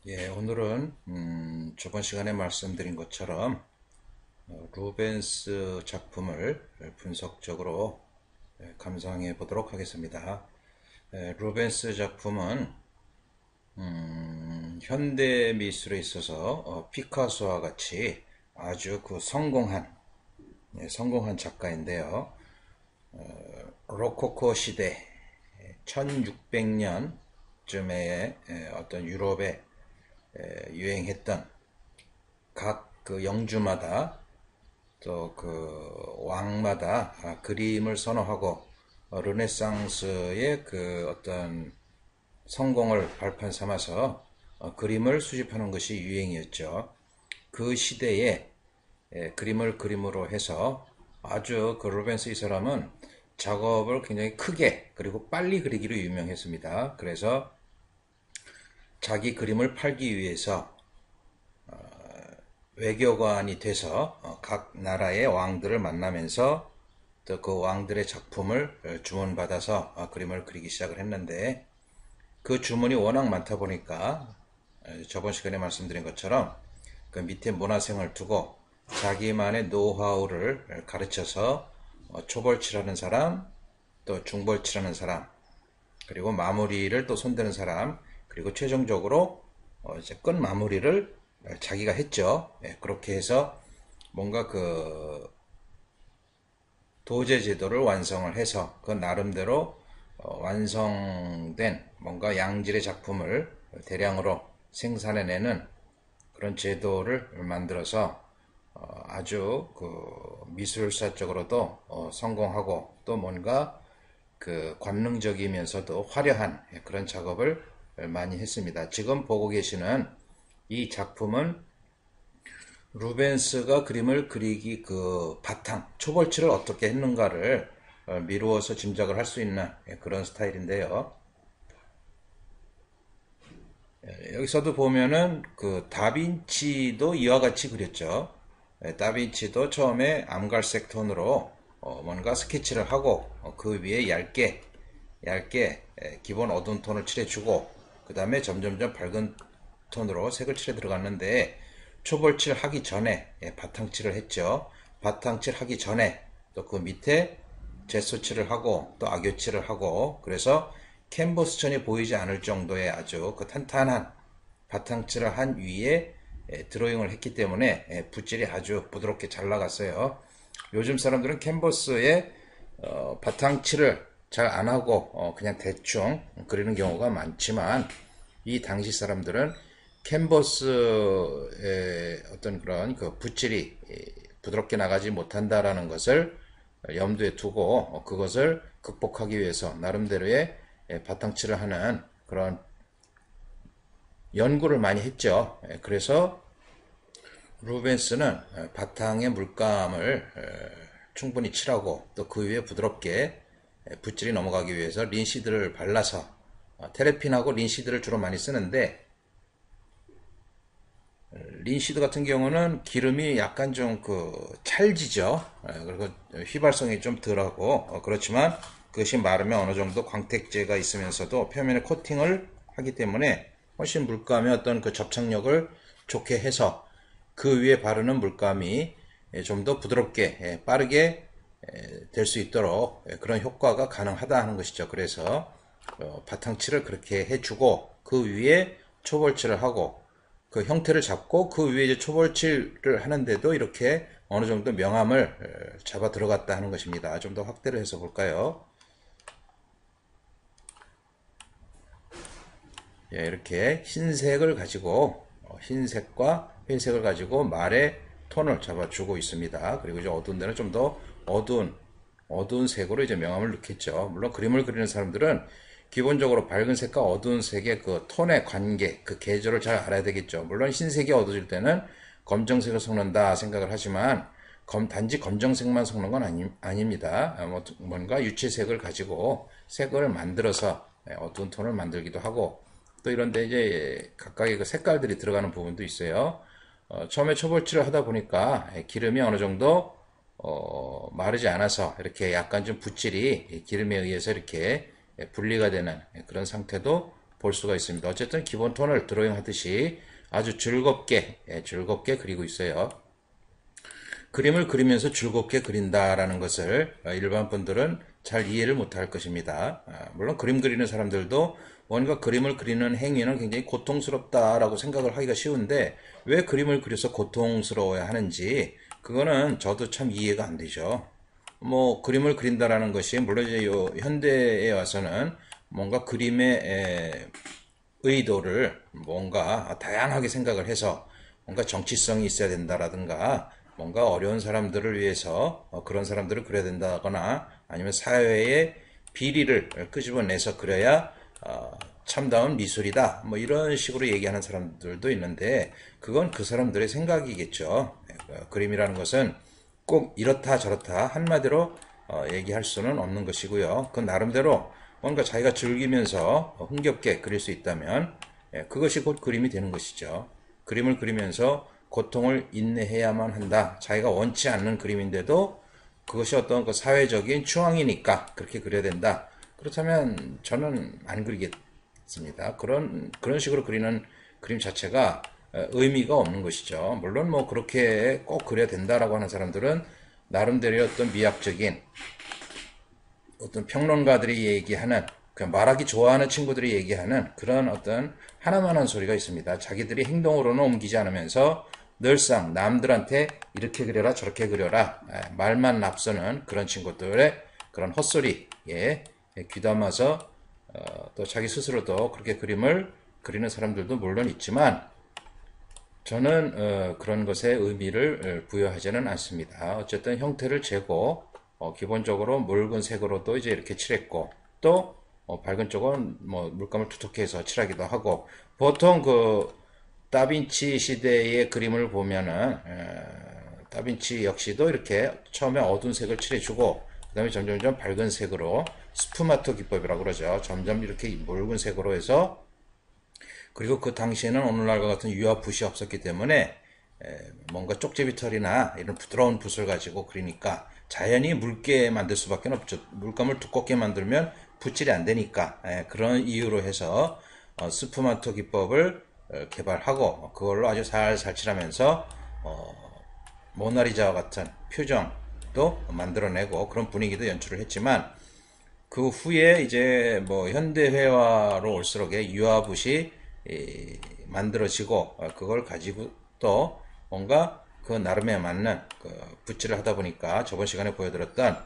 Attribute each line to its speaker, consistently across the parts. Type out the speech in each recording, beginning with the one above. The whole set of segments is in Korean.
Speaker 1: 예, 오늘은 저번 시간에 말씀드린 것처럼 루벤스 작품을 분석적으로 감상해 보도록 하겠습니다. 루벤스 작품은 현대 미술에 있어서 피카소와 같이 아주 성공한 작가인데요. 로코코 시대 1600년쯤에 어떤 유럽에 유행했던 각 그 영주마다 또 그 왕마다 그림을 선호하고 르네상스의 그 어떤 성공을 발판 삼아서 그림을 수집하는 것이 유행이었죠. 그 시대에 그림을 그림으로 해서 아주 그 루벤스 이 사람은 작업을 굉장히 크게 그리고 빨리 그리기로 유명했습니다. 그래서 자기 그림을 팔기 위해서 외교관이 돼서 각 나라의 왕들을 만나면서 또 그 왕들의 작품을 주문받아서 그림을 그리기 시작을 했는데, 그 주문이 워낙 많다 보니까 저번 시간에 말씀드린 것처럼 그 밑에 문화생을 두고 자기만의 노하우를 가르쳐서 초벌칠하는 사람, 또 중벌칠하는 사람, 그리고 마무리를 또 손대는 사람, 그리고 최종적으로 이제 끝 마무리를 자기가 했죠. 그렇게 해서 뭔가 그 도제 제도를 완성을 해서 그 나름대로 완성된 뭔가 양질의 작품을 대량으로 생산해내는 그런 제도를 만들어서 아주 그 미술사적으로도 성공하고 또 뭔가 그 관능적이면서도 화려한 그런 작업을 많이 했습니다. 지금 보고 계시는 이 작품은 루벤스가 그림을 그리기 그 바탕, 초벌칠을 어떻게 했는가를 미루어서 짐작을 할 수 있는 그런 스타일인데요. 여기서도 보면은 그 다빈치도 이와 같이 그렸죠. 다빈치도 처음에 암갈색 톤으로 뭔가 스케치를 하고 그 위에 얇게 기본 어두운 톤을 칠해주고 그 다음에 점점점 밝은 톤으로 색을 칠해 들어갔는데, 초벌칠 하기 전에 바탕칠을 했죠. 바탕칠 하기 전에 또 그 밑에 제소칠을 하고 또 악교칠을 하고, 그래서 캔버스천이 보이지 않을 정도의 아주 그 탄탄한 바탕칠을 한 위에 드로잉을 했기 때문에 붓질이 아주 부드럽게 잘 나갔어요. 요즘 사람들은 캔버스에 바탕칠을 잘 안 하고 그냥 대충 그리는 경우가 많지만, 이 당시 사람들은 캔버스의 어떤 그런 그 붓질이 부드럽게 나가지 못한다라는 것을 염두에 두고 그것을 극복하기 위해서 나름대로의 바탕칠을 하는 그런 연구를 많이 했죠. 그래서 루벤스는 바탕에 물감을 충분히 칠하고 또 그 위에 부드럽게 붓질이 넘어가기 위해서 린시드를 발라서, 테레핀하고 린시드를 주로 많이 쓰는데, 린시드 같은 경우는 기름이 약간 좀 그 찰지죠. 그리고 휘발성이 좀 덜하고 그렇지만 그것이 마르면 어느 정도 광택제가 있으면서도 표면에 코팅을 하기 때문에 훨씬 물감의 어떤 그 접착력을 좋게 해서 그 위에 바르는 물감이 좀 더 부드럽게 빠르게 될 수 있도록 그런 효과가 가능하다 하는 것이죠. 그래서 바탕칠을 그렇게 해주고 그 위에 초벌칠을 하고 그 형태를 잡고 그 위에 이제 초벌칠을 하는데도 이렇게 어느 정도 명암을 잡아 들어갔다 하는 것입니다. 좀 더 확대를 해서 볼까요? 예, 이렇게 흰색을 가지고 흰색과 회색을 가지고 말의 톤을 잡아주고 있습니다. 그리고 이제 어두운 데는 좀 더 어두운 색으로 이제 명암을 넣겠죠. 물론 그림을 그리는 사람들은 기본적으로 밝은 색과 어두운 색의 그 톤의 관계, 그 계절을 잘 알아야 되겠죠. 물론 흰색이 어두워질 때는 검정색을 섞는다 생각을 하지만 단지 검정색만 섞는 건 아닙니다. 뭔가 유채색을 가지고 색을 만들어서 어두운 톤을 만들기도 하고, 또 이런데 이제 각각의 그 색깔들이 들어가는 부분도 있어요. 처음에 초벌칠을 하다 보니까 기름이 어느 정도 마르지 않아서 이렇게 약간 좀 붓질이 기름에 의해서 이렇게 분리가 되는 그런 상태도 볼 수가 있습니다. 어쨌든 기본 톤을 드로잉 하듯이 아주 즐겁게 그리고 있어요. 그림을 그리면서 즐겁게 그린다라는 것을 일반 분들은 잘 이해를 못할 것입니다. 물론 그림 그리는 사람들도 뭔가 그림을 그리는 행위는 굉장히 고통스럽다라고 생각을 하기가 쉬운데 왜 그림을 그려서 고통스러워야 하는지 그거는 저도 참 이해가 안 되죠. 뭐 그림을 그린다라는 것이 물론 이제 현대에 와서는 뭔가 그림의 의도를 뭔가 다양하게 생각을 해서 뭔가 정치성이 있어야 된다라든가 뭔가 어려운 사람들을 위해서 그런 사람들을 그려야 된다거나 아니면 사회의 비리를 끄집어내서 그려야 참다운 미술이다 뭐 이런 식으로 얘기하는 사람들도 있는데 그건 그 사람들의 생각이겠죠. 그림이라는 것은 꼭 이렇다 저렇다 한마디로 얘기할 수는 없는 것이고요. 그 나름대로 뭔가 자기가 즐기면서 흥겹게 그릴 수 있다면 그것이 곧 그림이 되는 것이죠. 그림을 그리면서 고통을 인내해야만 한다. 자기가 원치 않는 그림인데도 그것이 어떤 그 사회적인 추앙이니까 그렇게 그려야 된다. 그렇다면 저는 안 그리겠습니다. 그런 식으로 그리는 그림 자체가 의미가 없는 것이죠. 물론 뭐 그렇게 꼭 그려야 된다라고 하는 사람들은 나름대로의 어떤 미학적인 어떤 평론가들이 얘기하는 말하기 좋아하는 친구들이 얘기하는 그런 어떤 하나만한 소리가 있습니다. 자기들이 행동으로는 옮기지 않으면서 늘상 남들한테 이렇게 그려라 저렇게 그려라 말만 앞서는 그런 친구들의 그런 헛소리에 귀담아서 또 자기 스스로도 그렇게 그림을 그리는 사람들도 물론 있지만 저는 그런 것에 의미를 부여하지는 않습니다. 어쨌든 형태를 재고 기본적으로 묽은 색으로도 이제 이렇게 칠했고 또 밝은 쪽은 뭐 물감을 투석해 해서 칠하기도 하고 보통 그 다빈치 시대의 그림을 보면은 다빈치 역시도 이렇게 처음에 어두운 색을 칠해주고 그 다음에 점점 밝은 색으로 스푸마토 기법이라고 그러죠. 점점 이렇게 묽은 색으로 해서 그리고 그 당시에는 오늘날과 같은 유화 붓이 없었기 때문에 뭔가 쪽제비 털이나 이런 부드러운 붓을 가지고 그리니까 자연히 묽게 만들 수밖에 없죠. 물감을 두껍게 만들면 붓질이 안 되니까 그런 이유로 해서 스푸마토 기법을 개발하고 그걸로 아주 살살 칠하면서 모나리자와 같은 표정도 만들어내고 그런 분위기도 연출을 했지만 그 후에 이제 뭐 현대회화로 올수록에 유화붓이 만들어지고 그걸 가지고 또 뭔가 그 나름에 맞는 그 붓질을 하다 보니까 저번 시간에 보여드렸던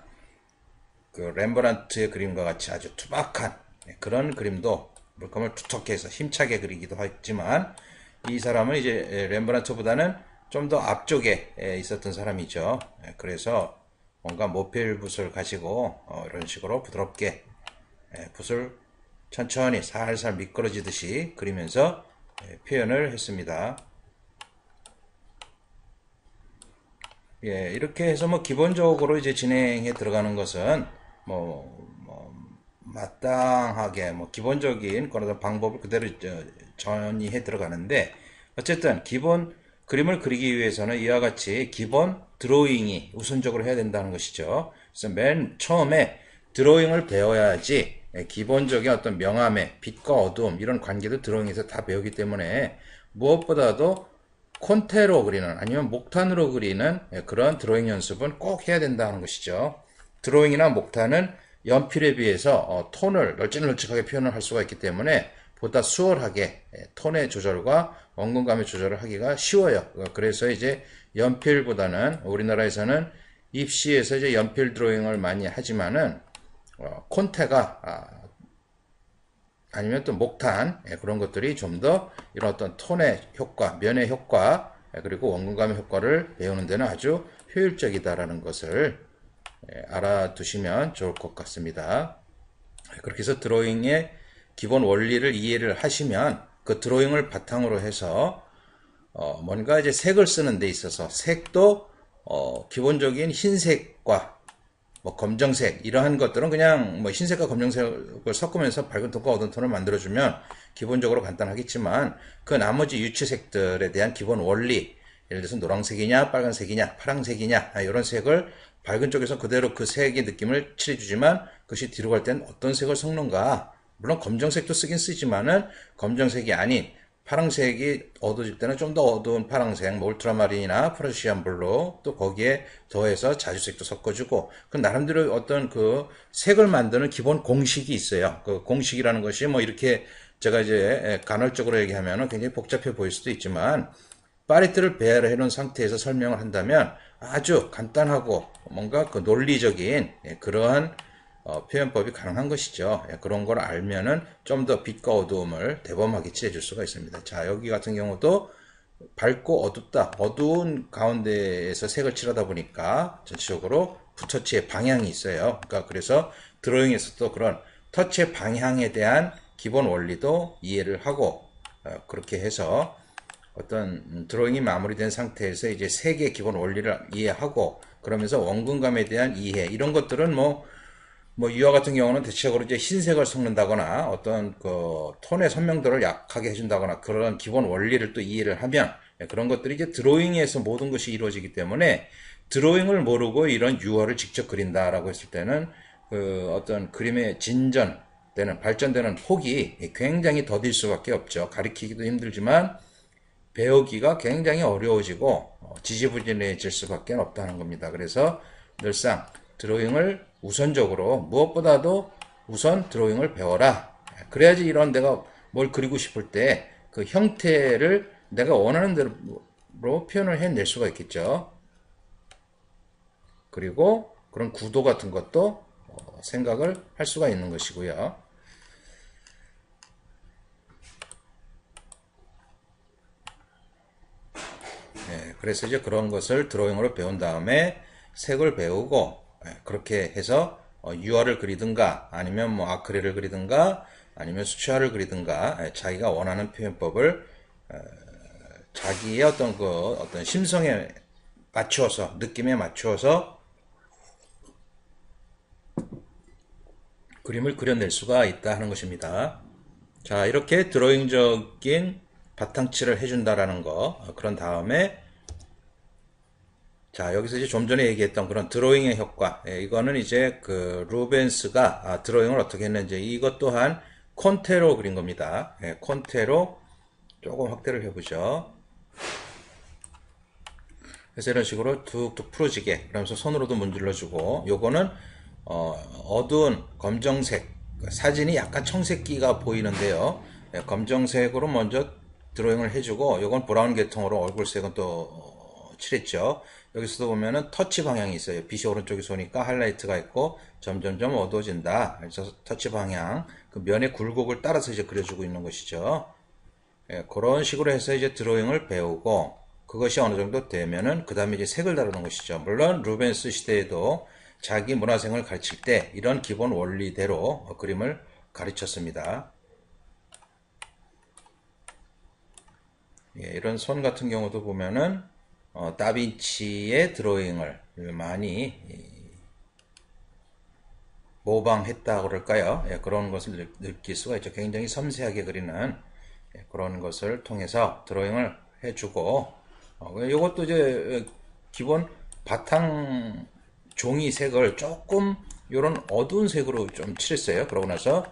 Speaker 1: 그 렘브란트의 그림과 같이 아주 투박한 그런 그림도 물감을 두텁게 해서 힘차게 그리기도 했지만 이 사람은 이제 렘브란트보다는 좀 더 앞쪽에 있었던 사람이죠. 그래서 뭔가 모필붓을 가지고 이런 식으로 부드럽게 붓을 천천히 살살 미끄러지듯이 그리면서 표현을 했습니다. 예, 이렇게 해서 뭐 기본적으로 이제 진행해 들어가는 것은 뭐 마땅하게 뭐 기본적인 그런 방법을 그대로 전이해 들어가는데 어쨌든 기본 그림을 그리기 위해서는 이와 같이 기본 드로잉이 우선적으로 해야 된다는 것이죠. 그래서 맨 처음에 드로잉을 배워야지 기본적인 어떤 명암의 빛과 어두움 이런 관계도 드로잉에서 다 배우기 때문에 무엇보다도 콘테로 그리는 아니면 목탄으로 그리는 그런 드로잉 연습은 꼭 해야 된다는 것이죠. 드로잉이나 목탄은 연필에 비해서 톤을 널찍널찍하게 표현을 할 수가 있기 때문에 보다 수월하게 톤의 조절과 원근감의 조절을 하기가 쉬워요. 그래서 이제 연필보다는 우리나라에서는 입시에서 이제 연필 드로잉을 많이 하지만은 콘테가 아니면 또 목탄 그런 것들이 좀 더 이런 어떤 톤의 효과, 면의 효과 그리고 원근감의 효과를 배우는 데는 아주 효율적이다라는 것을 알아두시면 좋을 것 같습니다. 그렇게 해서 드로잉의 기본 원리를 이해를 하시면 그 드로잉을 바탕으로 해서 뭔가 이제 색을 쓰는 데 있어서 색도 기본적인 흰색과 뭐 검정색 이러한 것들은 그냥 뭐 흰색과 검정색을 섞으면서 밝은 톤과 어두운 톤을 만들어주면 기본적으로 간단하겠지만 그 나머지 유치색들에 대한 기본 원리 예를 들어서 노란색이냐 빨간색이냐 파란색이냐 이런 색을 밝은 쪽에서 그대로 그 색의 느낌을 칠해주지만 그것이 뒤로 갈 땐 어떤 색을 섞는가 물론 검정색도 쓰긴 쓰지만은 검정색이 아닌 파랑색이 어두워질 때는 좀 더 어두운 파랑색, 뭐 울트라마린이나 프러시안 블루, 또 거기에 더해서 자주색도 섞어주고, 그 나름대로 어떤 그 색을 만드는 기본 공식이 있어요. 그 공식이라는 것이 뭐 이렇게 제가 이제 간헐적으로 얘기하면은 굉장히 복잡해 보일 수도 있지만, 파레트를 배열해 놓은 상태에서 설명을 한다면 아주 간단하고 뭔가 그 논리적인 그러한 표현법이 가능한 것이죠. 그런 걸 알면은 좀 더 빛과 어두움을 대범하게 칠해줄 수가 있습니다. 자, 여기 같은 경우도 밝고 어둡다. 어두운 가운데에서 색을 칠하다 보니까 전체적으로 붓터치의 방향이 있어요. 그러니까 그래서 드로잉에서도 그런 터치의 방향에 대한 기본 원리도 이해를 하고 그렇게 해서 어떤 드로잉이 마무리된 상태에서 이제 색의 기본 원리를 이해하고 그러면서 원근감에 대한 이해 이런 것들은 뭐 유화 같은 경우는 대체적으로 이제 흰색을 섞는다거나 어떤 그 톤의 선명도를 약하게 해준다거나 그런 기본 원리를 또 이해를 하면 그런 것들이 이제 드로잉에서 모든 것이 이루어지기 때문에 드로잉을 모르고 이런 유화를 직접 그린다라고 했을 때는 그 어떤 그림의 진전되는 발전되는 폭이 굉장히 더딜 수밖에 없죠. 가리키기도 힘들지만 배우기가 굉장히 어려워지고 지지부진해질 수밖에 없다는 겁니다. 그래서 늘상 드로잉을 우선적으로 무엇보다도 우선 드로잉을 배워라. 그래야지 이런 내가 뭘 그리고 싶을 때 그 형태를 내가 원하는 대로 표현을 해낼 수가 있겠죠. 그리고 그런 구도 같은 것도 생각을 할 수가 있는 것이고요. 그래서 이제 그런 것을 드로잉으로 배운 다음에 색을 배우고 그렇게 해서 유화를 그리든가 아니면 뭐 아크릴을 그리든가 아니면 수채화를 그리든가 자기가 원하는 표현법을 자기의 어떤 심성에 맞추어서 느낌에 맞추어서 그림을 그려낼 수가 있다 하는 것입니다. 자, 이렇게 드로잉적인 바탕칠을 해준다라는 거 그런 다음에 자, 여기서 이제 좀 전에 얘기했던 그런 드로잉의 효과. 이거는 이제 그 루벤스가 드로잉을 어떻게 했는지 이것 또한 콘테로 그린 겁니다. 콘테로 조금 확대를 해보죠. 그래서 이런 식으로 툭툭 풀어지게 그러면서 손으로도 문질러주고 요거는 어두운 검정색 사진이 약간 청색기가 보이는데요. 검정색으로 먼저 드로잉을 해주고 요건 브라운 계통으로 얼굴색은 또 칠했죠. 여기서도 보면은 터치 방향이 있어요. 빛이 오른쪽에 쏘니까 하이라이트가 있고 점점점 어두워진다. 그래서 터치 방향, 그 면의 굴곡을 따라서 이제 그려주고 있는 것이죠. 그런 식으로 해서 이제 드로잉을 배우고 그것이 어느 정도 되면은 그 다음에 이제 색을 다루는 것이죠. 물론 루벤스 시대에도 자기 문화생을 가르칠 때 이런 기본 원리대로 그림을 가르쳤습니다. 이런 손 같은 경우도 보면은 다빈치의 드로잉을 많이 모방했다 그럴까요? 그런 것을 느낄 수가 있죠. 굉장히 섬세하게 그리는 그런 것을 통해서 드로잉을 해주고 이것도 이제 기본 바탕 종이 색을 조금 이런 어두운 색으로 좀 칠했어요. 그러고 나서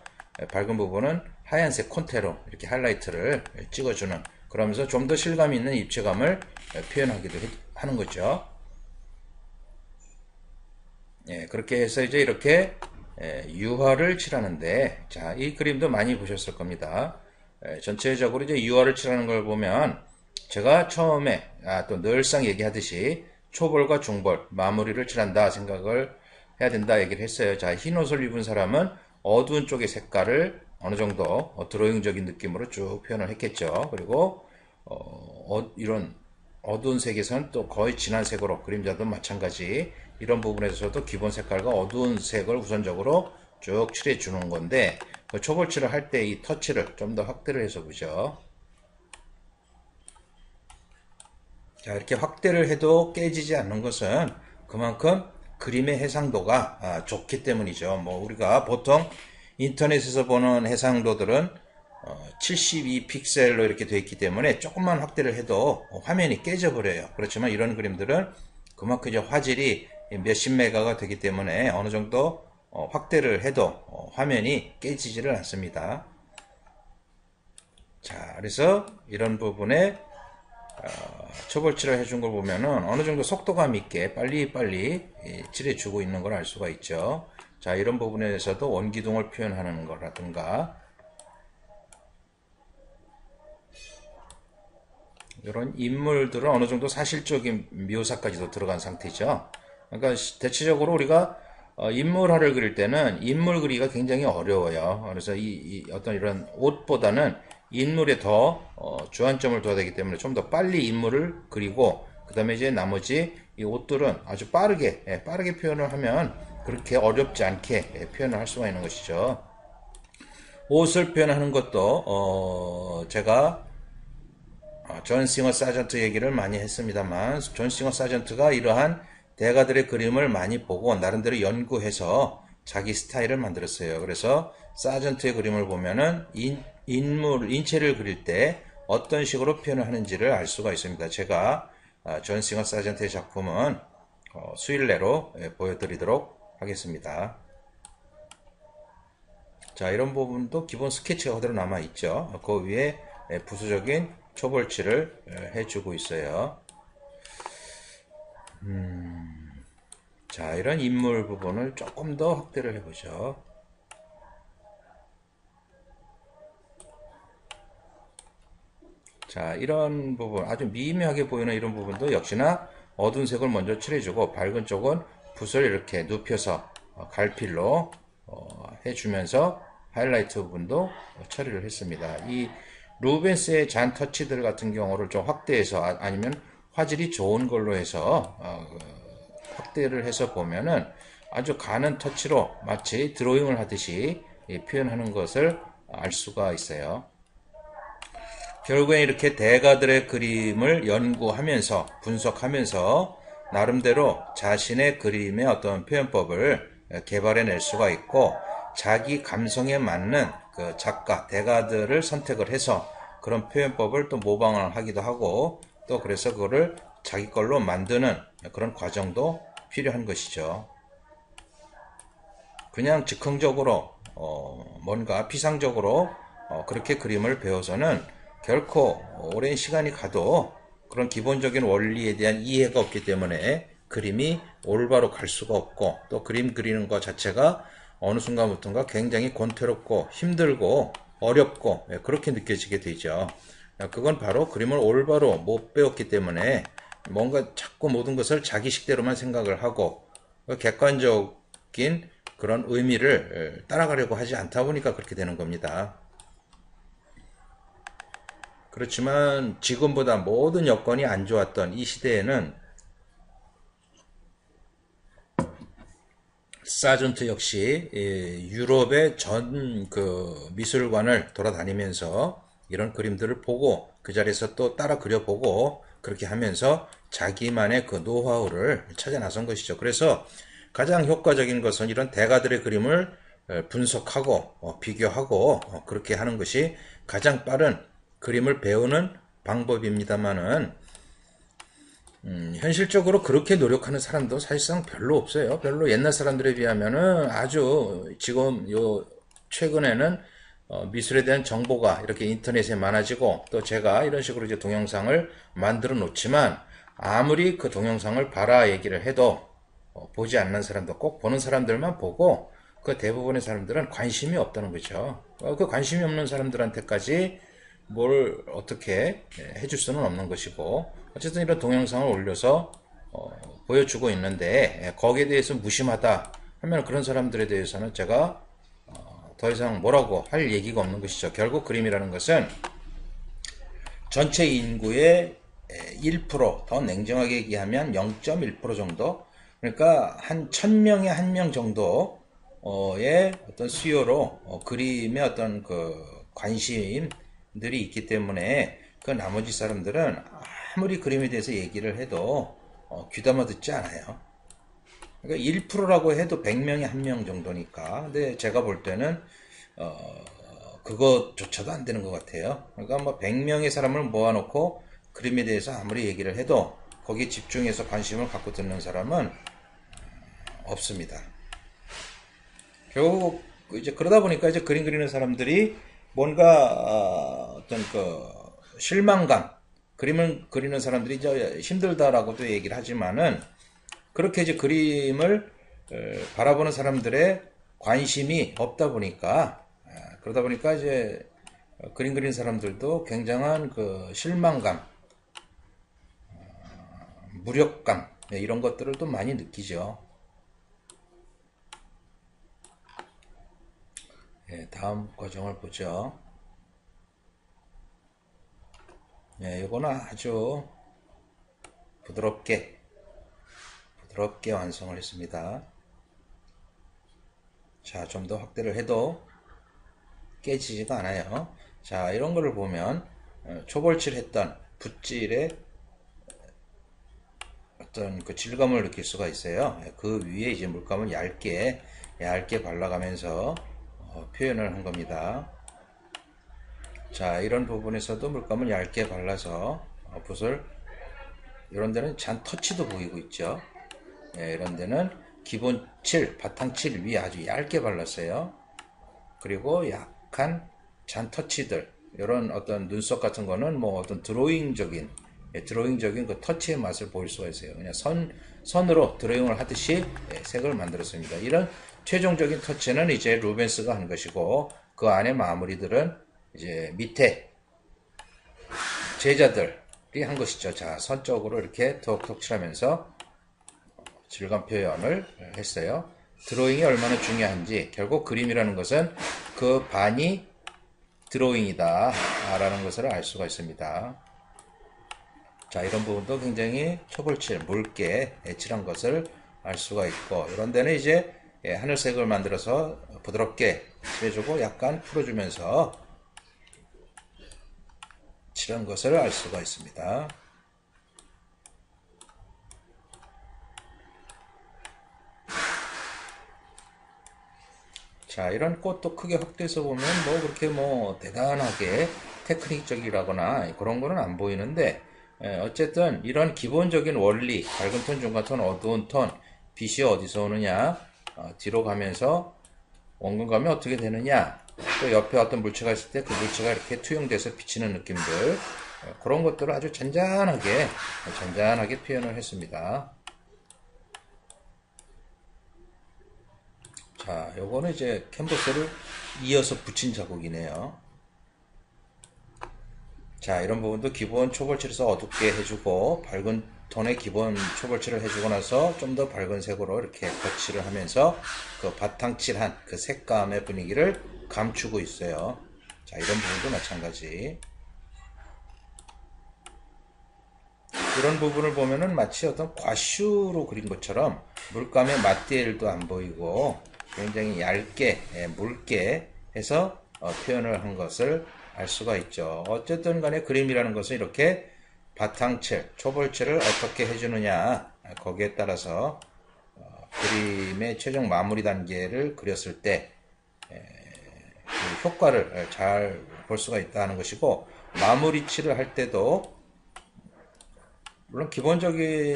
Speaker 1: 밝은 부분은 하얀색 콘테로 이렇게 하이라이트를 찍어주는 그러면서 좀 더 실감 있는 입체감을 표현하기도 하는 거죠. 그렇게 해서 이제 이렇게 유화를 칠하는데 자, 이 그림도 많이 보셨을 겁니다. 전체적으로 이제 유화를 칠하는 걸 보면 제가 처음에 또 늘상 얘기하듯이 초벌과 중벌 마무리를 칠한다 생각을 해야 된다 얘기를 했어요. 자, 흰 옷을 입은 사람은 어두운 쪽의 색깔을 어느 정도 드로잉적인 느낌으로 쭉 표현을 했겠죠. 그리고 이런 어두운 색에서는 또 거의 진한 색으로 그림자도 마찬가지 이런 부분에서도 기본 색깔과 어두운 색을 우선적으로 쭉 칠해 주는 건데 그 초벌칠을 할 때 이 터치를 좀 더 확대를 해서 보죠. 자, 이렇게 확대를 해도 깨지지 않는 것은 그만큼 그림의 해상도가 좋기 때문이죠. 뭐 우리가 보통 인터넷에서 보는 해상도들은 72픽셀로 이렇게 되어 있기 때문에 조금만 확대를 해도 화면이 깨져 버려요. 그렇지만 이런 그림들은 그만큼 이제 화질이 몇십 메가가 되기 때문에 어느 정도 확대를 해도 화면이 깨지지를 않습니다. 자, 그래서 이런 부분에 초벌칠을 해준 걸 보면은 어느 정도 속도감 있게 빨리빨리 칠해주고 있는 걸 알 수가 있죠. 자, 이런 부분에서도 원기둥을 표현하는 거라든가 이런 인물들은 어느 정도 사실적인 묘사까지도 들어간 상태죠. 그러니까 대체적으로 우리가 인물화를 그릴 때는 인물 그리기가 굉장히 어려워요. 그래서 이 어떤 이런 옷보다는 인물에 더 주안점을 둬야 되기 때문에 좀 더 빨리 인물을 그리고 그 다음에 이제 나머지 이 옷들은 아주 빠르게 표현을 하면 그렇게 어렵지 않게 표현을 할 수가 있는 것이죠. 옷을 표현하는 것도 제가 존 싱어 사전트 얘기를 많이 했습니다만 존 싱어 사전트가 이러한 대가들의 그림을 많이 보고 나름대로 연구해서 자기 스타일을 만들었어요. 그래서 사전트의 그림을 보면은 인체를 그릴 때 어떤 식으로 표현을 하는지를 알 수가 있습니다. 제가 존 싱어 사전트의 작품은 수일 내로 보여드리도록 하겠습니다. 자, 이런 부분도 기본 스케치가 그대로 남아있죠. 그 위에 부수적인 초벌칠을 해주고 있어요. 자, 이런 인물 부분을 조금 더 확대를 해보죠. 자, 이런 부분, 아주 미묘하게 보이는 이런 부분도 역시나 어두운 색을 먼저 칠해주고 밝은 쪽은 붓을 이렇게 눕혀서 갈필로 해주면서 하이라이트 부분도 처리를 했습니다. 이 루벤스의 잔 터치들 같은 경우를 좀 확대해서 아니면 화질이 좋은 걸로 해서 확대를 해서 보면은 아주 가는 터치로 마치 드로잉을 하듯이 표현하는 것을 알 수가 있어요. 결국에 이렇게 대가들의 그림을 연구하면서 분석하면서 나름대로 자신의 그림의 어떤 표현법을 개발해낼 수가 있고 자기 감성에 맞는 그 작가, 대가들을 선택을 해서 그런 표현법을 또 모방을 하기도 하고 또 그래서 그거를 자기 걸로 만드는 그런 과정도 필요한 것이죠. 그냥 즉흥적으로 뭔가 피상적으로 그렇게 그림을 배워서는 결코 오랜 시간이 가도 그런 기본적인 원리에 대한 이해가 없기 때문에 그림이 올바로 갈 수가 없고 또 그림 그리는 것 자체가 어느 순간부터인가 굉장히 권태롭고 힘들고 어렵고 그렇게 느껴지게 되죠. 그건 바로 그림을 올바로 못 배웠기 때문에 뭔가 자꾸 모든 것을 자기 식대로만 생각을 하고 객관적인 그런 의미를 따라가려고 하지 않다 보니까 그렇게 되는 겁니다. 그렇지만 지금보다 모든 여건이 안 좋았던 이 시대에는 사전트 역시 유럽의 전 그 미술관을 돌아다니면서 이런 그림들을 보고 그 자리에서 또 따라 그려보고 그렇게 하면서 자기만의 그 노하우를 찾아 나선 것이죠. 그래서 가장 효과적인 것은 이런 대가들의 그림을 분석하고 비교하고 그렇게 하는 것이 가장 빠른 그림을 배우는 방법입니다만은 현실적으로 그렇게 노력하는 사람도 사실상 별로 없어요. 별로 옛날 사람들에 비하면은 아주 지금 요 최근에는 미술에 대한 정보가 이렇게 인터넷에 많아지고 또 제가 이런 식으로 이제 동영상을 만들어 놓지만 아무리 그 동영상을 봐라 얘기를 해도 보지 않는 사람도 꼭 보는 사람들만 보고 그 대부분의 사람들은 관심이 없다는 거죠. 그 관심이 없는 사람들한테까지 뭘 어떻게 해줄 수는 없는 것이고 어쨌든 이런 동영상을 올려서 보여주고 있는데 거기에 대해서 무심하다 하면 그런 사람들에 대해서는 제가 더 이상 뭐라고 할 얘기가 없는 것이죠. 결국 그림이라는 것은 전체 인구의 1%, 더 냉정하게 얘기하면 0.1% 정도, 그러니까 한 1000명에 1명 정도의 어떤 수요로 그림의 어떤 그 관심들이 있기 때문에 그 나머지 사람들은 아무리 그림에 대해서 얘기를 해도 귀담아 듣지 않아요. 그러니까 1%라고 해도 100명에 1명 정도니까. 근데 제가 볼 때는 그것조차도 안 되는 것 같아요. 그러니까 뭐 100명의 사람을 모아놓고 그림에 대해서 아무리 얘기를 해도 거기에 집중해서 관심을 갖고 듣는 사람은 없습니다. 결국 이제 그러다 보니까 이제 그림 그리는 사람들이 뭔가 어떤 그 실망감, 그림을 그리는 사람들이 이제 힘들다라고도 얘기를 하지만은 그렇게 이제 그림을 바라보는 사람들의 관심이 없다 보니까 그러다 보니까 이제 그림 그리는 사람들도 굉장한 그 실망감, 무력감 이런 것들을 또 많이 느끼죠. 다음 과정을 보죠. 이거는 아주 부드럽게 완성을 했습니다. 자, 좀 더 확대를 해도 깨지지가 않아요. 자, 이런 거를 보면 초벌칠 했던 붓질의 어떤 그 질감을 느낄 수가 있어요. 그 위에 이제 물감을 얇게 발라가면서 표현을 한 겁니다. 자, 이런 부분에서도 물감을 얇게 발라서 붓을 이런 데는 잔 터치도 보이고 있죠. 이런 데는 기본 칠, 바탕 칠 위에 아주 얇게 발랐어요. 그리고 약한 잔 터치들, 이런 어떤 눈썹 같은 거는 뭐 어떤 드로잉적인 그 터치의 맛을 보일 수가 있어요. 그냥 선으로 드로잉을 하듯이 색을 만들었습니다. 이런 최종적인 터치는 이제 루벤스가 한 것이고, 그 안에 마무리들은 이제 밑에 제자들이 한 것이죠. 자, 선 쪽으로 이렇게 톡톡 칠하면서 질감 표현을 했어요. 드로잉이 얼마나 중요한지, 결국 그림이라는 것은 그 반이 드로잉이다 라는 것을 알 수가 있습니다. 자, 이런 부분도 굉장히 초벌칠, 묽게 칠한 것을 알 수가 있고, 이런 데는 이제 하늘색을 만들어서 부드럽게 칠해주고 약간 풀어주면서 칠한 것을 알 수가 있습니다. 자, 이런 꽃도 크게 확대해서 보면 뭐 그렇게 뭐 대단하게 테크닉적이라거나 그런 거는 안 보이는데, 어쨌든 이런 기본적인 원리, 밝은 톤, 중간 톤, 어두운 톤, 빛이 어디서 오느냐, 뒤로 가면서 원근 가면 어떻게 되느냐, 또 옆에 어떤 물체가 있을 때 그 물체가 이렇게 투영돼서 비치는 느낌들, 그런 것들을 아주 잔잔하게 표현을 했습니다. 자, 요거는 이제 캔버스를 이어서 붙인 자국이네요. 자, 이런 부분도 기본 초벌칠에서 어둡게 해주고, 밝은 톤의 기본 초벌칠을 해주고 나서 좀 더 밝은 색으로 이렇게 거칠을 하면서 그 바탕칠한 그 색감의 분위기를 감추고 있어요. 자, 이런 부분도 마찬가지. 이런 부분을 보면은 마치 어떤 과슈로 그린 것처럼 물감의 맛디엘도 안 보이고 굉장히 얇게, 묽게 해서 표현을 한 것을 알 수가 있죠. 어쨌든 간에 그림이라는 것은 이렇게 바탕칠, 초벌칠을 어떻게 해주느냐, 거기에 따라서 그림의 최종 마무리 단계를 그렸을 때 그 효과를 잘 볼 수가 있다는 것이고, 마무리 칠을 할 때도 물론 기본적인,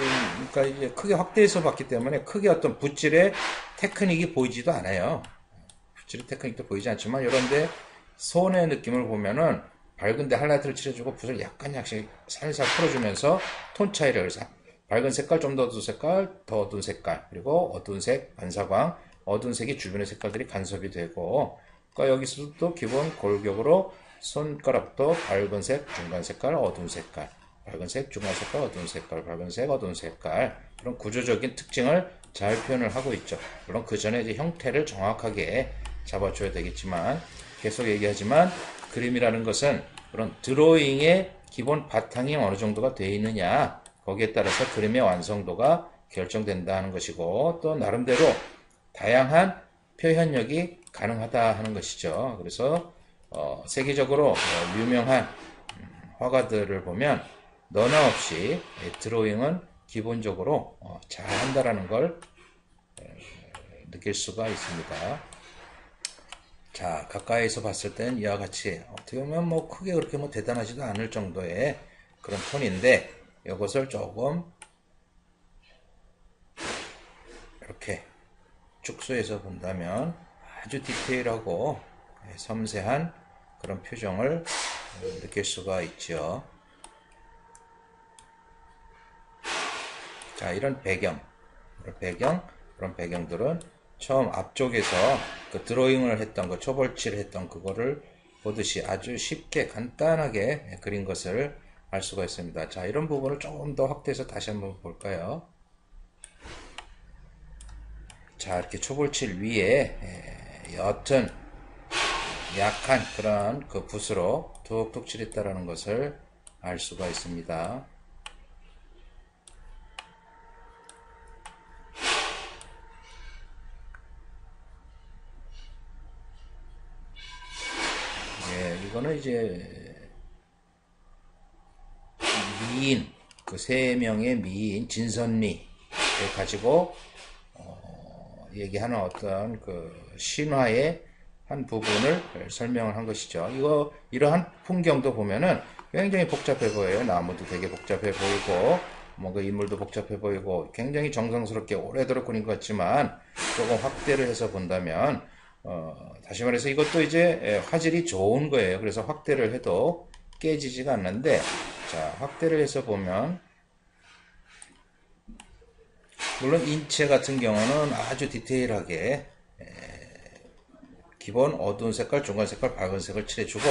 Speaker 1: 그러니까 이제 크게 확대해서 봤기 때문에 크게 어떤 붓질의 테크닉이 보이지도 않아요. 붓질의 테크닉도 보이지 않지만, 이런데 손의 느낌을 보면은 밝은데 하이라이트를 칠해주고 붓을 약간씩 살살 풀어주면서 톤 차이를, 그래서 밝은 색깔, 좀 더 어두운 색깔, 더 어두운 색깔, 그리고 어두운 색, 반사광, 어두운 색이 주변의 색깔들이 간섭이 되고, 그러니까 여기서도 기본 골격으로 손가락도 밝은 색, 중간 색깔, 어두운 색깔, 밝은 색, 중간 색깔, 어두운 색깔, 밝은 색, 어두운 색깔, 그런 구조적인 특징을 잘 표현을 하고 있죠. 물론 그 전에 이제 형태를 정확하게 잡아줘야 되겠지만, 계속 얘기하지만 그림이라는 것은 그런 드로잉의 기본 바탕이 어느 정도가 되어 있느냐, 거기에 따라서 그림의 완성도가 결정된다는 것이고, 또 나름대로 다양한 표현력이 가능하다 하는 것이죠. 그래서 세계적으로 유명한 화가들을 보면 너나 없이 드로잉은 기본적으로 잘한다라는 걸 느낄 수가 있습니다. 자, 가까이서 봤을 때는 이와 같이 어떻게 보면 뭐 크게 그렇게 뭐 대단하지도 않을 정도의 그런 톤인데, 이것을 조금 이렇게 축소해서 본다면 아주 디테일하고 섬세한 그런 표정을 느낄 수가 있죠. 자, 이런 그런 배경들은 처음 앞쪽에서 그 드로잉을 했던 거, 초벌칠을 했던 그거를 보듯이 아주 쉽게 간단하게 그린 것을 알 수가 있습니다. 자, 이런 부분을 조금 더 확대해서 다시 한번 볼까요? 자, 이렇게 초벌칠 위에 옅은 약한 그런 그 붓으로 툭툭 칠했다라는 것을 알 수가 있습니다. 이거는 이제 미인, 그 세 명의 미인 진선미를 가지고 얘기하는 어떤 그 신화의 한 부분을 설명을 한 것이죠. 이러한 풍경도 보면은 굉장히 복잡해 보여요. 나무도 되게 복잡해 보이고, 뭔가 인물도 복잡해 보이고, 굉장히 정성스럽게 오래도록 그린 것 같지만, 조금 확대를 해서 본다면, 다시 말해서 이것도 이제 화질이 좋은 거예요. 그래서 확대를 해도 깨지지가 않는데, 자, 확대를 해서 보면, 물론 인체 같은 경우는 아주 디테일하게 기본 어두운 색깔, 중간 색깔, 밝은 색을 칠해주고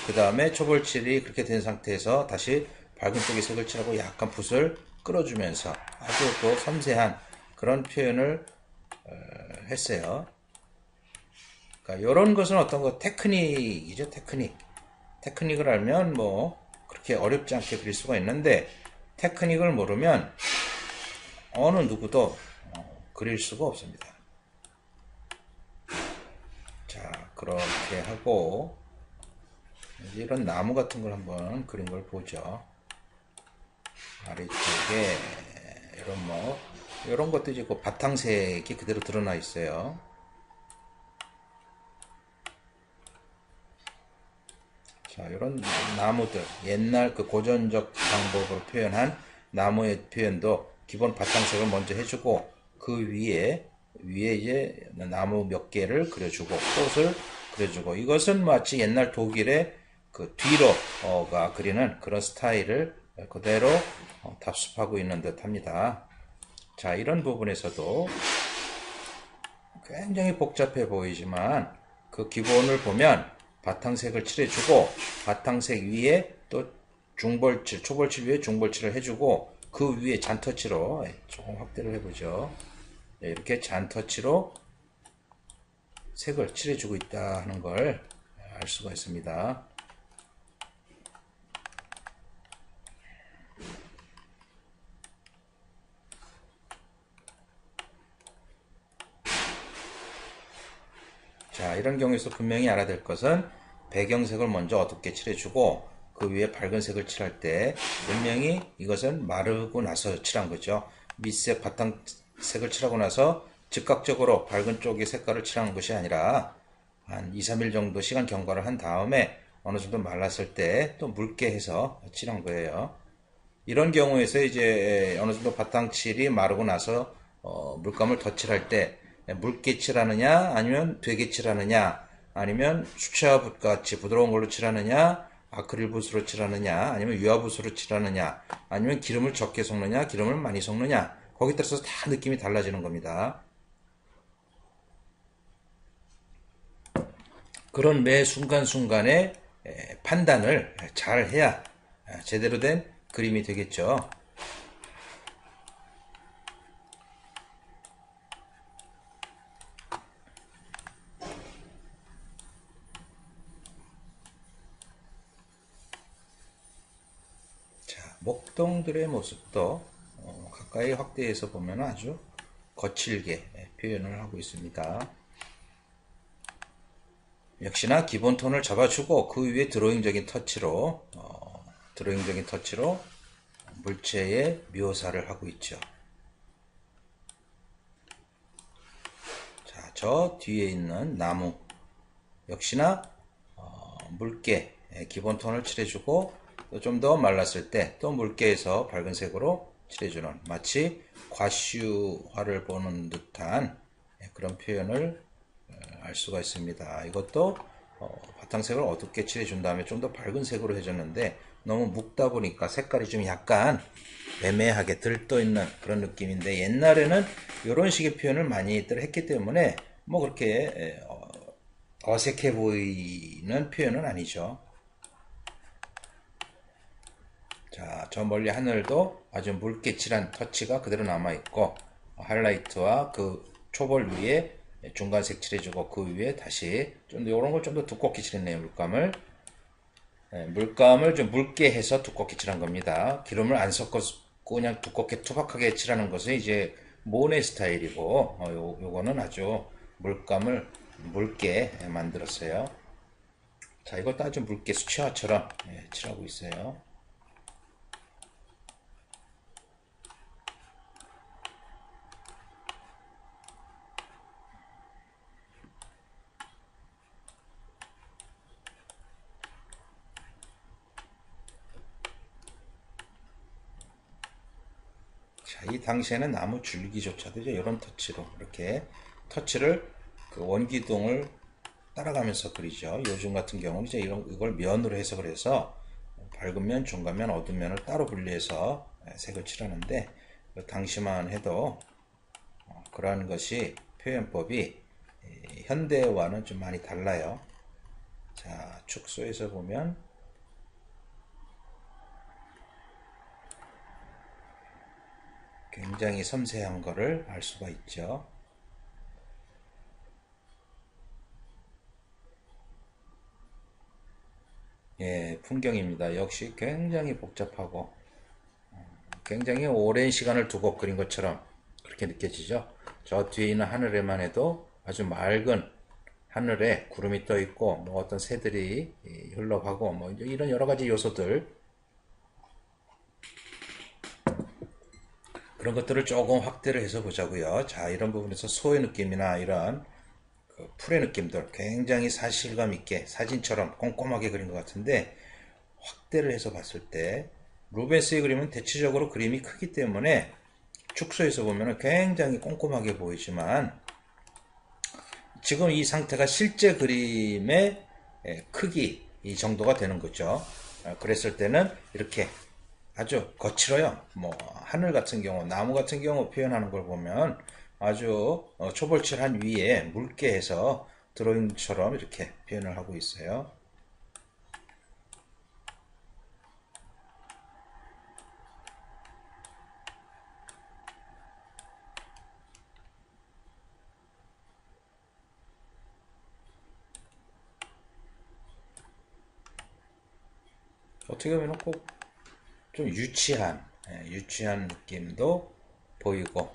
Speaker 1: 그 다음에 초벌칠이 그렇게 된 상태에서 다시 밝은 쪽에 색을 칠하고 약간 붓을 끌어주면서 아주 또 섬세한 그런 표현을 했어요. 그러니까 이런 것은 어떤 거 테크닉이죠, 테크닉. 테크닉을 알면 뭐 그렇게 어렵지 않게 그릴 수가 있는데 테크닉을 모르면 어느 누구도 그릴 수가 없습니다. 자, 그렇게 하고 이런 나무 같은 걸 한번 그린 걸 보죠. 아래쪽에 이런 뭐 이런 것도 이제 그 바탕색이 그대로 드러나 있어요. 자, 이런 나무들 옛날 그 고전적 방법으로 표현한 나무의 표현도 기본 바탕색을 먼저 해주고 그 위에 이제 나무 몇 개를 그려주고 꽃을 그려주고 이것은 마치 옛날 독일의 그 뒤로가 그리는 그런 스타일을 그대로 답습하고 있는 듯 합니다. 자, 이런 부분에서도 굉장히 복잡해 보이지만 그 기본을 보면 바탕색을 칠해주고 바탕색 위에 또 중벌칠, 초벌칠 위에 중벌칠을 해주고 그 위에 잔터치로 조금 확대를 해보죠. 이렇게 잔터치로 색을 칠해주고 있다 하는 걸 알 수가 있습니다. 자, 이런 경우에서 분명히 알아야 될 것은 배경색을 먼저 어둡게 칠해주고 그 위에 밝은 색을 칠할 때 분명히 이것은 마르고 나서 칠한 거죠. 밑색 바탕색을 칠하고 나서 즉각적으로 밝은 쪽의 색깔을 칠하는 것이 아니라 한 2, 3일 정도 시간 경과를 한 다음에 어느 정도 말랐을 때 또 묽게 해서 칠한 거예요. 이런 경우에서 이제 어느 정도 바탕칠이 마르고 나서 물감을 덧칠할 때 묽게 칠하느냐 아니면 되게 칠하느냐 아니면 수채화붓 같이 부드러운 걸로 칠하느냐 아크릴 붓으로 칠하느냐 아니면 유화붓으로 칠하느냐 아니면 기름을 적게 섞느냐 기름을 많이 섞느냐 거기에 따라서 다 느낌이 달라지는 겁니다. 그런 매 순간순간의 판단을 잘 해야 제대로 된 그림이 되겠죠. 자, 목동들의 모습도 가까이 확대해서 보면 아주 거칠게 표현을 하고 있습니다. 역시나 기본 톤을 잡아주고 그 위에 드로잉적인 터치로 물체의 묘사를 하고 있죠. 자, 저 뒤에 있는 나무 역시나 묽게 기본 톤을 칠해주고 좀 더 말랐을 때 또 묽게 해서 밝은 색으로 칠해주는 마치 과슈화를 보는 듯한 그런 표현을 알 수가 있습니다. 이것도 바탕색을 어둡게 칠해준 다음에 좀 더 밝은 색으로 해줬는데 너무 묵다 보니까 색깔이 좀 약간 애매하게 들떠있는 그런 느낌인데, 옛날에는 이런 식의 표현을 많이들 했기 때문에 뭐 그렇게 어색해 보이는 표현은 아니죠. 자, 저 멀리 하늘도 아주 묽게 칠한 터치가 그대로 남아있고, 하이라이트와 그 초벌 위에 중간색 칠해주고, 그 위에 다시 좀 이런 걸 좀 더 두껍게 칠했네요. 물감을. 물감을 좀 묽게 해서 두껍게 칠한 겁니다. 기름을 안 섞어서 그냥 두껍게 투박하게 칠하는 것은 이제 모네 스타일이고, 요거는 아주 물감을 묽게 만들었어요. 자, 이것도 아주 묽게 수채화처럼 칠하고 있어요. 자, 이 당시에는 나무 줄기조차도 이제 이런 터치로 이렇게 터치를 그 원기둥을 따라가면서 그리죠. 요즘 같은 경우는 이제 이걸 면으로 해석을 해서 밝은 면, 중간 면, 어두운 면을 따로 분리해서 색을 칠하는데, 그 당시만 해도 그러한 것이 표현법이 현대와는 좀 많이 달라요. 자, 축소해서 보면 굉장히 섬세한 거를 알 수가 있죠. 예, 풍경입니다. 역시 굉장히 복잡하고 굉장히 오랜 시간을 두고 그린 것처럼 그렇게 느껴지죠. 저 뒤에 있는 하늘에만 해도 아주 맑은 하늘에 구름이 떠 있고, 뭐 어떤 새들이 흘러가고, 뭐 이런 여러 가지 요소들, 그런 것들을 조금 확대를 해서 보자고요. 자, 이런 부분에서 소의 느낌이나 이런 그 풀의 느낌들 굉장히 사실감 있게 사진처럼 꼼꼼하게 그린 것 같은데, 확대를 해서 봤을 때 루벤스의 그림은 대체적으로 그림이 크기 때문에 축소해서 보면 굉장히 꼼꼼하게 보이지만, 지금 이 상태가 실제 그림의 크기 이 정도가 되는 거죠. 그랬을 때는 이렇게 아주 거칠어요. 뭐 하늘 같은 경우, 나무 같은 경우 표현하는 걸 보면 아주 초벌칠한 위에 묽게 해서 드로잉처럼 이렇게 표현을 하고 있어요. 어떻게 보면 꼭 좀 유치한 느낌도 보이고,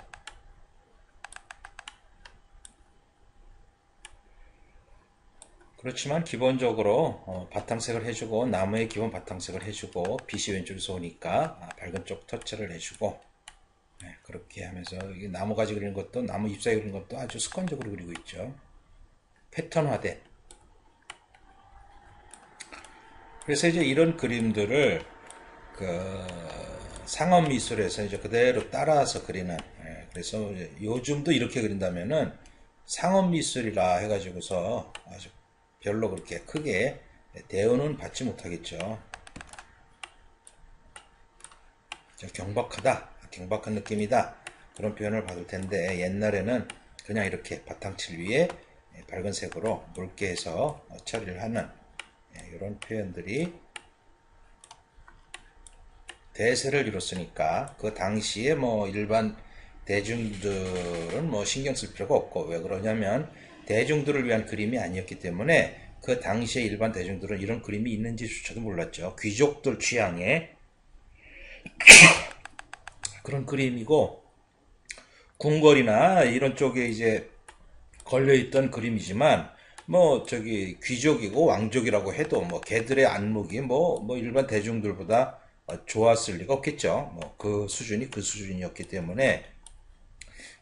Speaker 1: 그렇지만 기본적으로 바탕색을 해주고, 나무의 기본 바탕색을 해주고, 빛이 왼쪽에서 오니까 밝은 쪽 터치를 해주고, 그렇게 하면서 나무 가지 그리는 것도, 나무 잎사귀 그리는 것도 아주 습관적으로 그리고 있죠. 패턴화된. 그래서 이제 이런 그림들을 그 상업 미술에서 이제 그대로 따라서 그리는, 그래서 요즘도 이렇게 그린다면은 상업 미술이라 해가지고서 아주 별로 그렇게 크게 대우는 받지 못하겠죠. 경박한 느낌이다, 그런 표현을 받을 텐데, 옛날에는 그냥 이렇게 바탕칠 위에 밝은 색으로 묽게 해서 처리를 하는 이런 표현들이 대세를 이뤘으니까, 그 당시에 뭐 일반 대중들은 뭐 신경 쓸 필요가 없고, 왜 그러냐면 대중들을 위한 그림이 아니었기 때문에 그 당시에 일반 대중들은 이런 그림이 있는지조차도 몰랐죠. 귀족들 취향의 그런 그림이고, 궁궐이나 이런 쪽에 이제 걸려있던 그림이지만, 뭐 저기 귀족이고 왕족이라고 해도 뭐 걔들의 안목이 뭐 일반 대중들보다 좋았을 리가 없겠죠. 뭐 그 수준이 그 수준이었기 때문에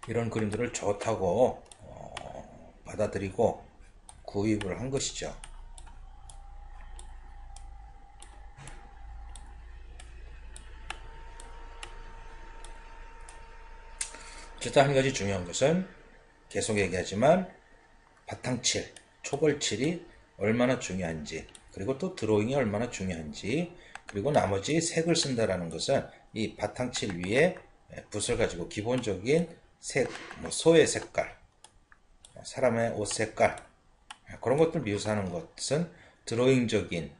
Speaker 1: 이런 그림들을 좋다고 받아들이고 구입을 한 것이죠. 어쨌든 한 가지 중요한 것은, 계속 얘기하지만 바탕칠, 초벌칠이 얼마나 중요한지, 그리고 또 드로잉이 얼마나 중요한지, 그리고 나머지 색을 쓴다라는 것은 이 바탕칠 위에 붓을 가지고 기본적인 색, 뭐 소의 색깔, 사람의 옷 색깔, 그런 것들 묘사하는 것은 드로잉적인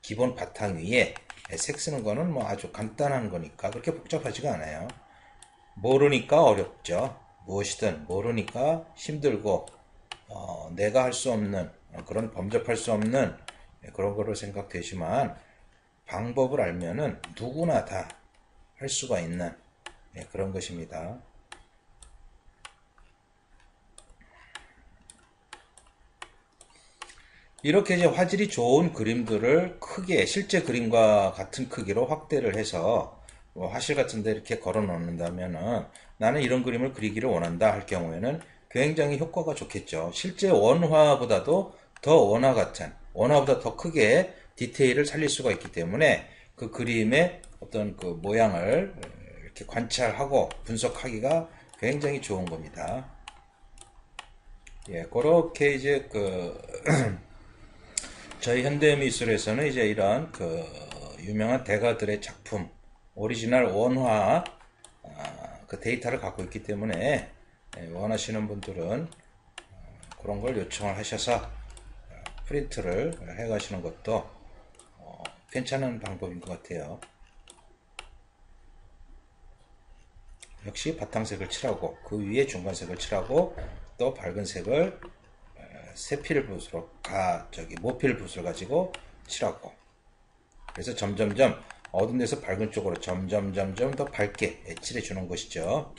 Speaker 1: 기본 바탕 위에 색 쓰는 거는 뭐 아주 간단한 거니까 그렇게 복잡하지가 않아요. 모르니까 어렵죠. 무엇이든 모르니까 힘들고 내가 할 수 없는 그런 범접할 수 없는 그런 거로 생각되지만 방법을 알면은 누구나 다 할 수가 있는 그런 것입니다. 이렇게 이제 화질이 좋은 그림들을 크게 실제 그림과 같은 크기로 확대를 해서 뭐 화실 같은 데 이렇게 걸어 놓는다면은 나는 이런 그림을 그리기를 원한다 할 경우에는 굉장히 효과가 좋겠죠. 실제 원화보다도 더 원화 같은, 원화보다 더 크게 디테일을 살릴 수가 있기 때문에 그 그림의 어떤 그 모양을 이렇게 관찰하고 분석하기가 굉장히 좋은 겁니다. 예, 그렇게 이제 저희 현대미술에서는 이제 이런 유명한 대가들의 작품, 오리지널 원화 그 데이터를 갖고 있기 때문에 원하시는 분들은 그런 걸 요청을 하셔서 프린트를 해 가시는 것도 괜찮은 방법인 것 같아요. 역시 바탕색을 칠하고 그 위에 중간색을 칠하고 또 밝은 색을 세필 붓으로 모필 붓을 가지고 칠하고, 그래서 점점점 어두운 데서 밝은 쪽으로 점점점점 더 밝게 칠해 주는 것이죠.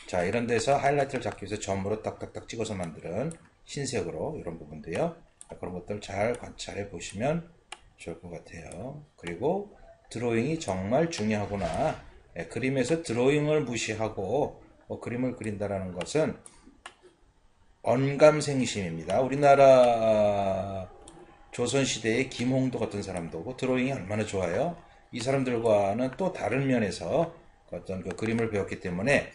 Speaker 1: 자, 이런 데서 하이라이트를 잡기 위해서 점으로 딱딱딱 찍어서 만드는 흰색으로 이런 부분도요. 그런 것들 잘 관찰해 보시면 좋을 것 같아요. 그리고 드로잉이 정말 중요하구나. 그림에서 드로잉을 무시하고 그림을 그린다라는 것은 언감생심입니다. 우리나라 조선시대의 김홍도 같은 사람도 드로잉이 얼마나 좋아요. 이 사람들과는 또 다른 면에서 어떤 그 그림을 배웠기 때문에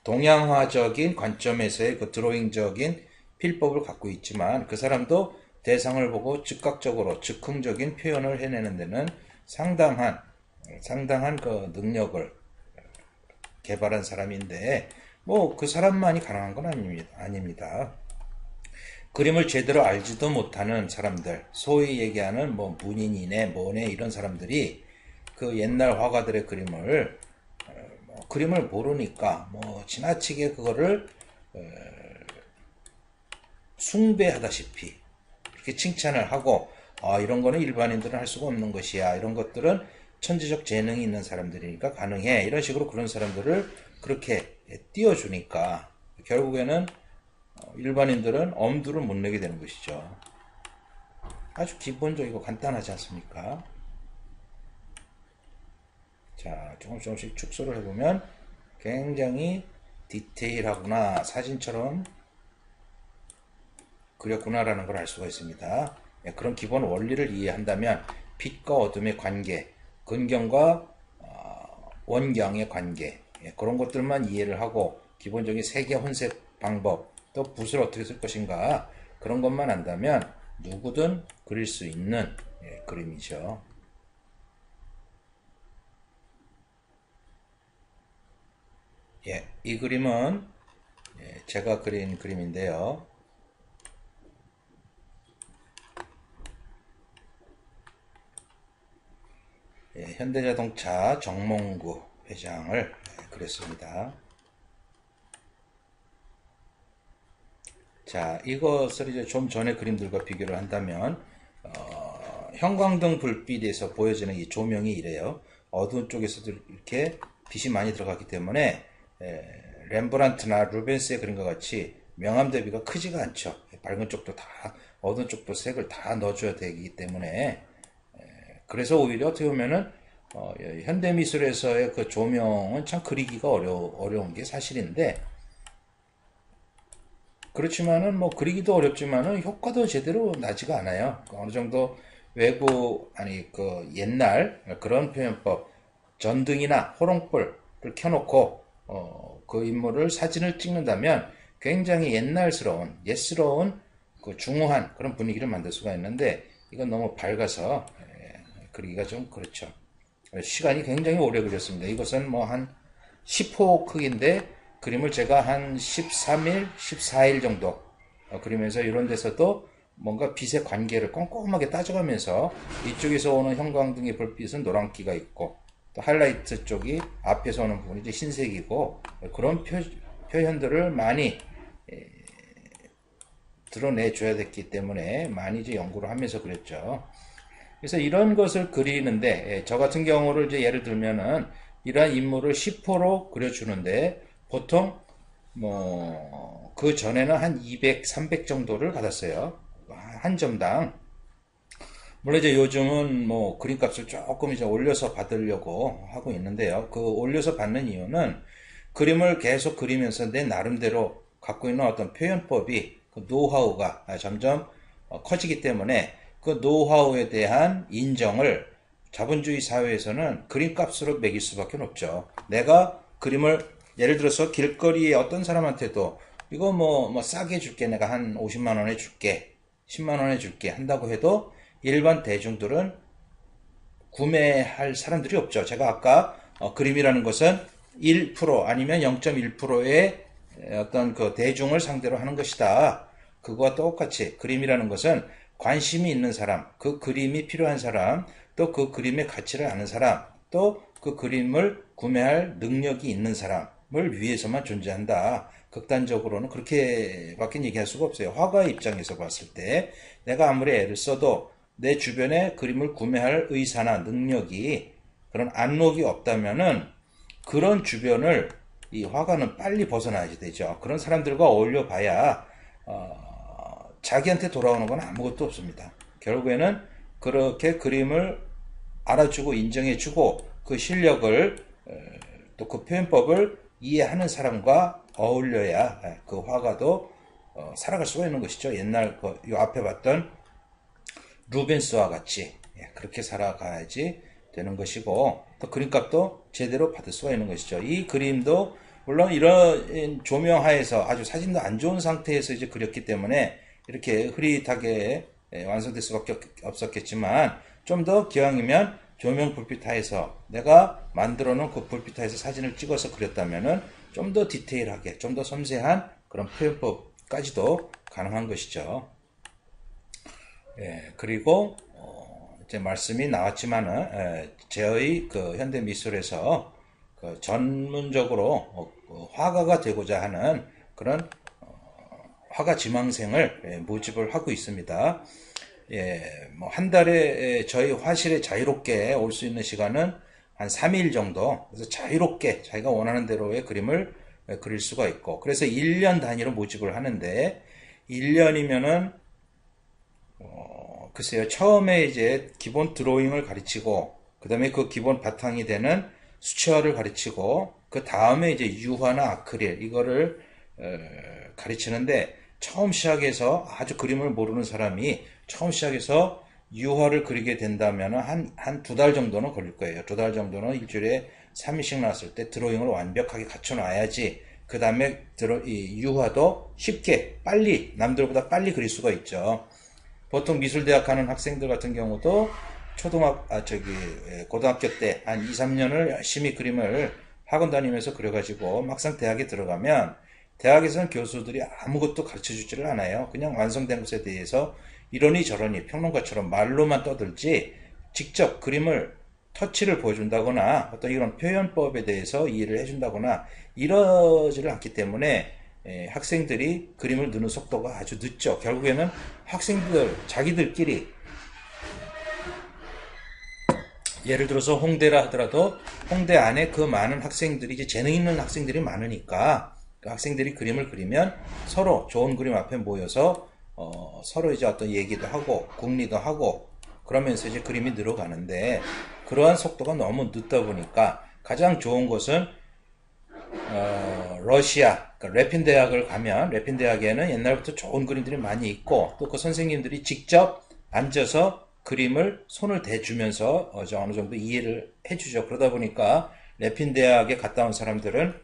Speaker 1: 동양화적인 관점에서의 그 드로잉적인 필법을 갖고 있지만 그 사람도 대상을 보고 즉각적으로 즉흥적인 표현을 해내는 데는 상당한 그 능력을 개발한 사람인데 뭐 그 사람만이 가능한 건 아닙니다. 그림을 제대로 알지도 못하는 사람들, 소위 얘기하는 뭐 문인이네 뭐네 이런 사람들이 그 옛날 화가들의 그림을 모르니까 뭐 지나치게 그거를 숭배하다시피 이렇게 칭찬을 하고 이런 거는 일반인들은 할 수가 없는 것이야, 이런 것들은 천재적 재능이 있는 사람들이니까 가능해, 이런 식으로 그런 사람들을 그렇게 띄워주니까 결국에는 일반인들은 엄두를 못 내게 되는 것이죠. 아주 기본적이고 간단하지 않습니까? 자, 조금씩 축소를 해보면 굉장히 디테일하구나, 사진처럼 그렸구나라는 걸 알 수가 있습니다. 그런 기본 원리를 이해한다면 빛과 어둠의 관계, 근경과 원경의 관계, 그런 것들만 이해를 하고 기본적인 색의 혼색 방법, 또 붓을 어떻게 쓸 것인가, 그런 것만 안다면 누구든 그릴 수 있는 그림이죠. 이 그림은 제가 그린 그림인데요. 현대자동차 정몽구 회장을 그렸습니다. 자, 이것을 이제 좀 전의 그림들과 비교를 한다면 형광등 불빛에서 보여지는 이 조명이 이래요. 어두운 쪽에서도 이렇게 빛이 많이 들어갔기 때문에 렘브란트나 루벤스의 그림과 같이 명암 대비가 크지가 않죠. 밝은 쪽도 다 어두운 쪽도 색을 다 넣어줘야 되기 때문에 그래서 오히려 어떻게 보면은 현대미술에서의 그 조명은 참 그리기가 어려운 게 사실인데, 그렇지만은 뭐 그리기도 어렵지만은 효과도 제대로 나지가 않아요. 어느 정도 그 옛날 그런 표현법, 전등이나 호롱불을 켜놓고 그 인물을 사진을 찍는다면 굉장히 옛스러운 그 중후한 그런 분위기를 만들 수가 있는데 이건 너무 밝아서 그리기가 좀 그렇죠. 시간이 굉장히 오래 걸렸습니다. 이것은 뭐 한 10호 크기인데 그림을 제가 한 13일, 14일 정도 그리면서 이런 데서도 뭔가 빛의 관계를 꼼꼼하게 따져가면서 이쪽에서 오는 형광등의 불빛은 노란기가 있고 또 하이라이트 쪽이 앞에서 오는 부분이 이제 흰색이고 그런 표현들을 많이 드러내줘야 됐기 때문에 많이 이제 연구를 하면서 그랬죠. 그래서 이런 것을 그리는데 저 같은 경우를 이제 예를 들면은 이러한 인물을 10호로 그려주는데 보통 뭐 그 전에는 한 200, 300 정도를 받았어요. 한 점당. 물론 이제 요즘은 뭐 그림값을 조금 이제 올려서 받으려고 하고 있는데요. 그 올려서 받는 이유는 그림을 계속 그리면서 내 나름대로 갖고 있는 어떤 표현법이 그 노하우가 점점 커지기 때문에 그 노하우에 대한 인정을 자본주의 사회에서는 그림값으로 매길 수밖에 없죠. 내가 그림을 예를 들어서 길거리에 어떤 사람한테도 이거 뭐 싸게 줄게 내가 한 50만 원에 줄게 10만 원에 줄게 한다고 해도 일반 대중들은 구매할 사람들이 없죠. 제가 아까 그림이라는 것은 1% 아니면 0.1%의 어떤 그 대중을 상대로 하는 것이다. 그거와 똑같이 그림이라는 것은 관심이 있는 사람, 그 그림이 필요한 사람, 또 그 그림의 가치를 아는 사람, 또 그 그림을 구매할 능력이 있는 사람을 위해서만 존재한다. 극단적으로는 그렇게밖에 얘기할 수가 없어요. 화가의 입장에서 봤을 때 내가 아무리 애를 써도 내 주변에 그림을 구매할 의사나 능력이 그런 안목이 없다면은 그런 주변을 이 화가는 빨리 벗어나야 되죠. 그런 사람들과 어울려 봐야 자기한테 돌아오는 건 아무것도 없습니다. 결국에는 그렇게 그림을 알아주고 인정해주고 그 실력을 또 그 표현법을 이해하는 사람과 어울려야 그 화가도 살아갈 수가 있는 것이죠. 옛날 이 앞에 봤던 루벤스와 같이 그렇게 살아가야지 되는 것이고 또 그림값도 제대로 받을 수가 있는 것이죠. 이 그림도 물론 이런 조명하에서 아주 사진도 안 좋은 상태에서 이제 그렸기 때문에 이렇게 흐릿하게 완성될 수밖에 없었겠지만 좀 더 기왕이면 조명 불빛 하에서 내가 만들어 놓은 그 불빛 하에서 사진을 찍어서 그렸다면은 좀 더 디테일하게 좀 더 섬세한 그런 표현법까지도 가능한 것이죠. 그리고 이제 말씀이 나왔지만은 제의 그 현대 미술에서 그 전문적으로 화가가 되고자 하는 그런 화가 지망생을 모집을 하고 있습니다. 뭐 한 달에 저희 화실에 자유롭게 올 수 있는 시간은 한 3일 정도. 그래서 자유롭게 자기가 원하는 대로의 그림을 그릴 수가 있고. 그래서 1년 단위로 모집을 하는데 1년이면은 글쎄요. 처음에 이제 기본 드로잉을 가르치고 그다음에 그 기본 바탕이 되는 수채화를 가르치고 그 다음에 이제 유화나 아크릴 이거를 가르치는데 처음 시작해서 아주 그림을 모르는 사람이 처음 시작해서 유화를 그리게 된다면 한 두 달 정도는 걸릴 거예요. 두 달 정도는 일주일에 3일씩 나왔을 때 드로잉을 완벽하게 갖춰놔야지 그 다음에 이 유화도 쉽게 빨리 남들보다 빨리 그릴 수가 있죠. 보통 미술대학 가는 학생들 같은 경우도 고등학교 때 한 2, 3년을 열심히 그림을 학원 다니면서 그려가지고 막상 대학에 들어가면 대학에서는 교수들이 아무것도 가르쳐 주지를 않아요. 그냥 완성된 것에 대해서 이러니 저러니 평론가처럼 말로만 떠들지 직접 그림을 터치를 보여준다거나 어떤 이런 표현법에 대해서 이해를 해준다거나 이러지를 않기 때문에 학생들이 그림을 넣는 속도가 아주 늦죠. 결국에는 학생들 자기들끼리 예를 들어서 홍대라 하더라도 홍대 안에 그 많은 학생들이 이제 재능 있는 학생들이 많으니까 그 학생들이 그림을 그리면 서로 좋은 그림 앞에 모여서 서로 이제 어떤 얘기도 하고 궁리도 하고 그러면서 이제 그림이 늘어가는데 그러한 속도가 너무 늦다 보니까 가장 좋은 것은 러시아 그러니까 래핀 대학을 가면 래핀 대학에는 옛날부터 좋은 그림들이 많이 있고 또 그 선생님들이 직접 앉아서 그림을 손을 대주면서 어느 정도 이해를 해주죠. 그러다 보니까 래핀 대학에 갔다 온 사람들은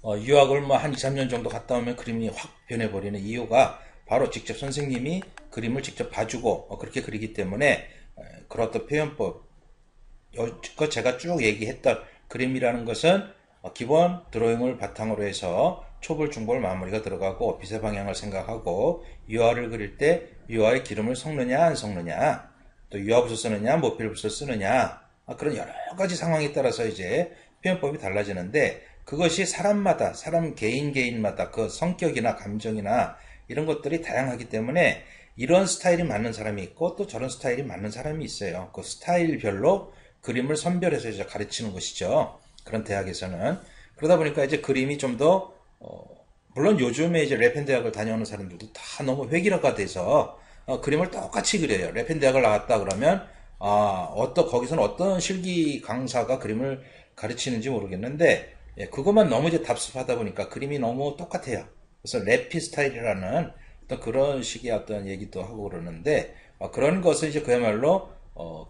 Speaker 1: 유학을 뭐 한 2, 3년 정도 갔다 오면 그림이 확 변해버리는 이유가 바로 직접 선생님이 그림을 직접 봐주고 그렇게 그리기 때문에 그런 어떤 표현법, 여지껏 제가 쭉 얘기했던 그림이라는 것은 기본 드로잉을 바탕으로 해서 초벌, 중벌, 마무리가 들어가고 빛의 방향을 생각하고 유화를 그릴 때 유화의 기름을 섞느냐 안 섞느냐, 또 유화붓을 쓰느냐 모필붓을 쓰느냐, 그런 여러 가지 상황에 따라서 이제 표현법이 달라지는데, 그것이 사람마다, 사람 개인마다 그 성격이나 감정이나 이런 것들이 다양하기 때문에 이런 스타일이 맞는 사람이 있고 또 저런 스타일이 맞는 사람이 있어요. 그 스타일별로 그림을 선별해서 이제 가르치는 것이죠. 그런 대학에서는. 그러다 보니까 이제 그림이 좀 더, 물론 요즘에 이제 래펜 대학을 다녀오는 사람들도 다 너무 획일화가 돼서 그림을 똑같이 그려요. 래펜 대학을 나왔다 그러면 거기서는 어떤 실기 강사가 그림을 가르치는지 모르겠는데, 예, 그것만 너무 이제 답습하다 보니까 그림이 너무 똑같아요. 그래서 래피 스타일이라는 어떤 그런 식의 어떤 얘기도 하고 그러는데, 그런 것은 이제 그야말로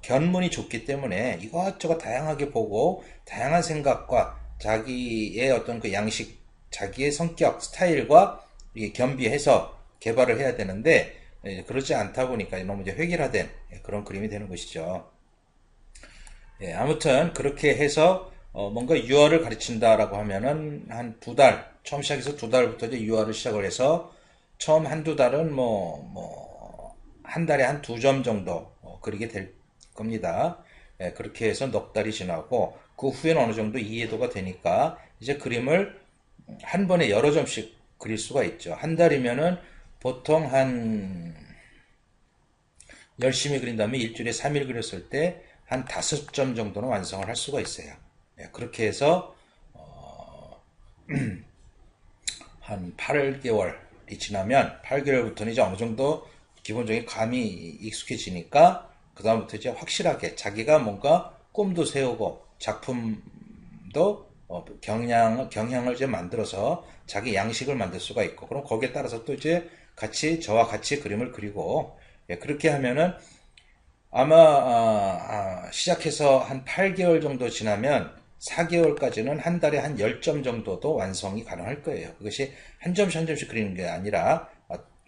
Speaker 1: 견문이 좁기 때문에 이것저것 다양하게 보고 다양한 생각과 자기의 어떤 그 양식, 자기의 성격, 스타일과 이게 겸비해서 개발을 해야 되는데, 그렇지 않다 보니까 너무 이제 획일화된 그런 그림이 되는 것이죠. 예, 아무튼 그렇게 해서 뭔가 유아를 가르친다라고 하면은 한 두 달, 처음 시작해서 두 달부터 이제 유아를 시작을 해서 처음 한두 달은 한 달에 한 두 점 정도 그리게 될 겁니다. 예, 그렇게 해서 넉 달이 지나고 그 후에는 어느 정도 이해도가 되니까 이제 그림을 한 번에 여러 점씩 그릴 수가 있죠. 한 달이면은 보통 한 열심히 그린 다음에 일주일에 3일 그렸을 때 한 5점 정도는 완성을 할 수가 있어요. 예, 그렇게 해서 한 8개월이 지나면 8개월부터는 이제 어느 정도 기본적인 감이 익숙해지니까 그다음부터 이제 확실하게 자기가 뭔가 꿈도 세우고 작품도 경향을 이제 만들어서 자기 양식을 만들 수가 있고, 그럼 거기에 따라서 또 이제 저와 같이 그림을 그리고, 예, 그렇게 하면은 아마 시작해서 한 8개월 정도 지나면 4개월까지는 한 달에 한 10점 정도도 완성이 가능할 거예요. 그것이 한 점씩 한 점씩 그리는 게 아니라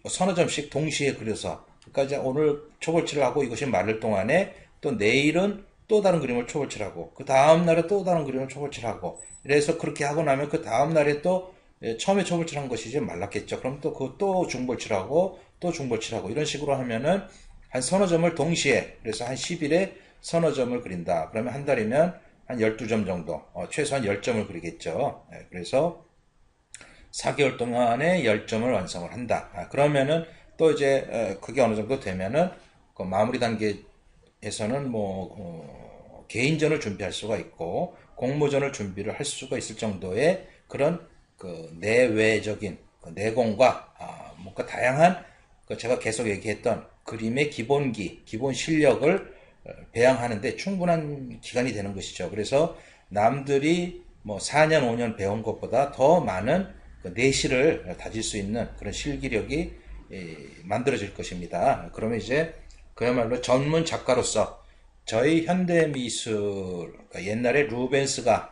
Speaker 1: 서너 점씩 동시에 그려서, 그러니까 이제 오늘 초벌칠을 하고 이것이 마를 동안에 또 내일은 또 다른 그림을 초벌칠하고 그 다음 날에 또 다른 그림을 초벌칠하고, 이래서 그렇게 하고 나면 그 다음 날에 또 처음에 초벌칠한 것이 이제 말랐겠죠. 그럼 또 그 또 중벌칠하고 또 중벌칠하고 이런 식으로 하면은 한 서너 점을 동시에, 그래서 한 10일에 서너 점을 그린다. 그러면 한 달이면 한 12점 정도, 최소한 10점을 그리겠죠. 그래서 4개월 동안에 10점을 완성을 한다. 그러면은 또 이제 그게 어느 정도 되면은 그 마무리 단계에서는 개인전을 준비할 수가 있고 공모전을 준비를 할 수가 있을 정도의 그런 그 내외적인 그 내공과 뭔가 다양한 그 제가 계속 얘기했던 그림의 기본기, 기본 실력을 배양하는데 충분한 기간이 되는 것이죠. 그래서 남들이 4년, 5년 배운 것보다 더 많은 그 내실을 다질 수 있는 그런 실기력이 만들어질 것입니다. 그러면 이제 그야말로 전문 작가로서 저희 현대미술, 그러니까 옛날에 루벤스가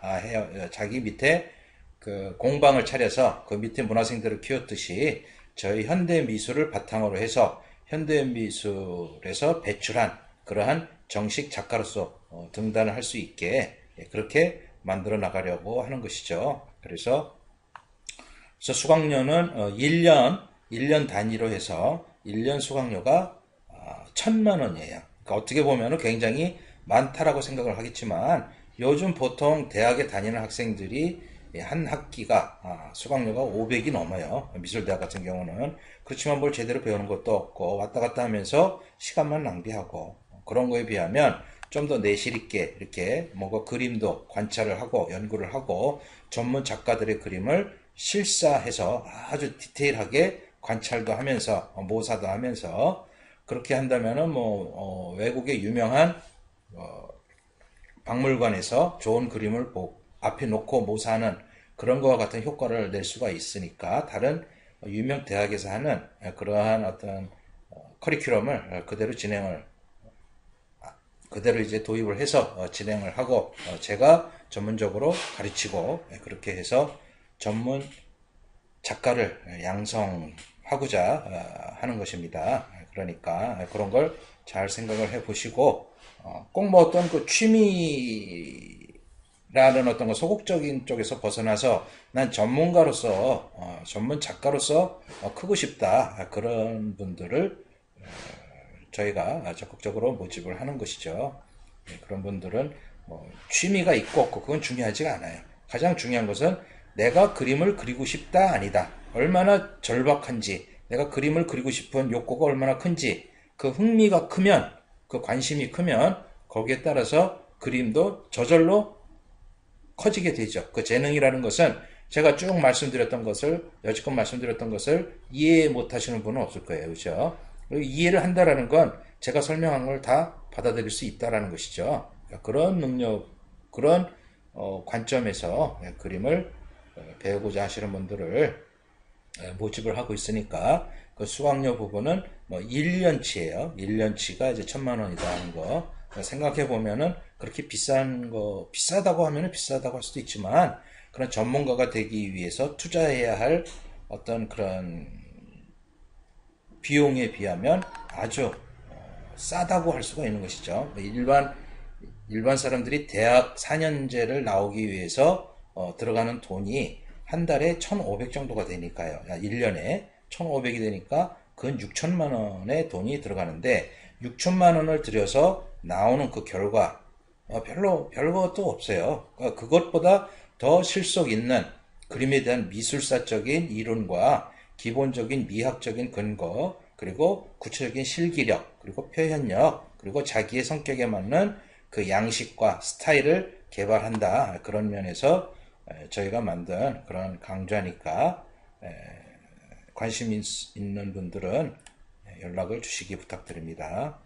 Speaker 1: 자기 밑에 그 공방을 차려서 그 밑에 문화생들을 키웠듯이 저희 현대미술을 바탕으로 해서 현대미술에서 배출한 그러한 정식 작가로서 등단을 할 수 있게 그렇게 만들어 나가려고 하는 것이죠. 그래서 수강료는 1년 단위로 해서 1년 수강료가 1,000만 원이에요. 그러니까 어떻게 보면 굉장히 많다라고 생각을 하겠지만 요즘 보통 대학에 다니는 학생들이 한 학기가 수강료가 500이 넘어요. 미술대학 같은 경우는. 그렇지만 뭘 제대로 배우는 것도 없고 왔다 갔다 하면서 시간만 낭비하고, 그런 거에 비하면 좀 더 내실 있게 이렇게 뭔가 그림도 관찰을 하고 연구를 하고 전문 작가들의 그림을 실사해서 아주 디테일하게 관찰도 하면서 모사도 하면서 그렇게 한다면은 외국의 유명한 박물관에서 좋은 그림을 앞에 놓고 모사하는 그런 거와 같은 효과를 낼 수가 있으니까 다른 유명 대학에서 하는 그러한 어떤 커리큘럼을 그대로 이제 도입을 해서 진행을 하고 제가 전문적으로 가르치고, 그렇게 해서 전문 작가를 양성하는 하고자 하는 것입니다. 그러니까 그런 걸 잘 생각을 해 보시고 꼭 뭐 어떤 그 취미라는 어떤 거 소극적인 쪽에서 벗어나서 난 전문가로서 전문 작가로서 크고 싶다 그런 분들을 저희가 적극적으로 모집을 하는 것이죠. 그런 분들은 뭐 취미가 있고 없고 그건 중요하지가 않아요. 가장 중요한 것은 내가 그림을 그리고 싶다 아니다. 얼마나 절박한지, 내가 그림을 그리고 싶은 욕구가 얼마나 큰지, 그 흥미가 크면, 그 관심이 크면 거기에 따라서 그림도 저절로 커지게 되죠. 그 재능이라는 것은 제가 쭉 말씀드렸던 것을, 여지껏 말씀드렸던 것을 이해 못 하시는 분은 없을 거예요. 그렇죠? 이해를 한다라는 건 제가 설명한 걸 다 받아들일 수 있다라는 것이죠. 그런 능력, 그런 관점에서 그림을 배우고자 하시는 분들을 모집을 하고 있으니까 그 수강료 부분은 뭐 1년치예요. 1년치가 이제 1,000만 원이다 하는 거 생각해 보면은 그렇게 비싼 거 비싸다고 하면은 비싸다고 할 수도 있지만 그런 전문가가 되기 위해서 투자해야 할 어떤 그런 비용에 비하면 아주 싸다고 할 수가 있는 것이죠. 일반 사람들이 대학 4년제를 나오기 위해서 들어가는 돈이 한 달에 1,500 정도가 되니까요. 1년에 1,500이 되니까 그건 6천만 원의 돈이 들어가는데 6천만 원을 들여서 나오는 그 결과 별것도 없어요. 그것보다 더 실속 있는 그림에 대한 미술사적인 이론과 기본적인 미학적인 근거, 그리고 구체적인 실기력, 그리고 표현력, 그리고 자기의 성격에 맞는 그 양식과 스타일을 개발한다. 그런 면에서 저희가 만든 그런 강좌니까 관심 있는 분들은 연락을 주시기 부탁드립니다.